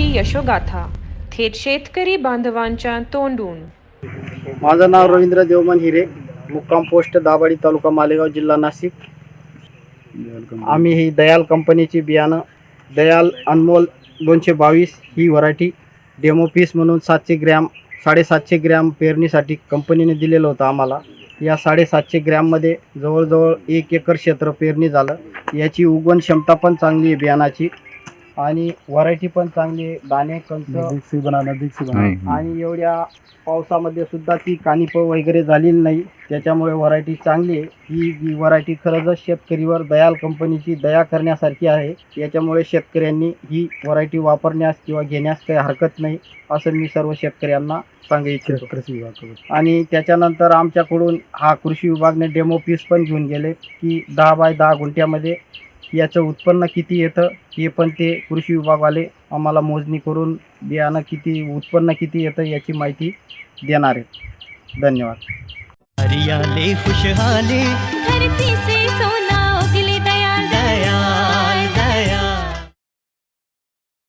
यशोगाथा थेट शेतकरी बांधवांच्या तोंडून। माझं नाव रवींद्र देवमन हिरे, मुक्काम पोस्ट दाभाडी, तालुका मालेगाव, जिल्हा नाशिक। आम्ही ही दयाल कंपनीची बियाणं दयाल अनमोल 222 ही व्हरायटी डेमो पीस म्हणून 700 ग्रॅम 750 ग्रॅम पेरणीसाठी कंपनीने दिलेलं होतं आम्हाला। या 750 ग्रॅममध्ये जवळजवळ 1 एकर क्षेत्र पेरणी झालं। याची उगवण क्षमता पण चांगली आहे बियाणाची आणि व्हरायटी पण चांगली आहे। दाणे कंच आणि एवढ्या पावसामध्ये सुद्धा ती कानिप वगैरे झालेली नाही, त्याच्यामुळे व्हरायटी चांगली आहे। ही व्हरायटी खरंच शेतकरीवर दयाल कंपनीची दया करण्यासारखी आहे। याच्यामुळे शेतकऱ्यांनी ही व्हरायटी वापरण्यास किंवा घेण्यास काही हरकत नाही असं मी सर्व शेतकऱ्यांना सांगू इच्छितो। कृषी विभाग आणि त्याच्यानंतर आमच्याकडून हा कृषी विभागाने डेमो पीस पण घेऊन गेले की 10 बाय 10 गुंठ्यामध्ये याचं उत्पन्न किती येतं हे पण ते कृषी विभागवाले आम्हाला मोजणी करून बियाणं किती उत्पन्न किती येतं याची माहिती देणार आहेत। धन्यवाद। हरियाले खुशहाली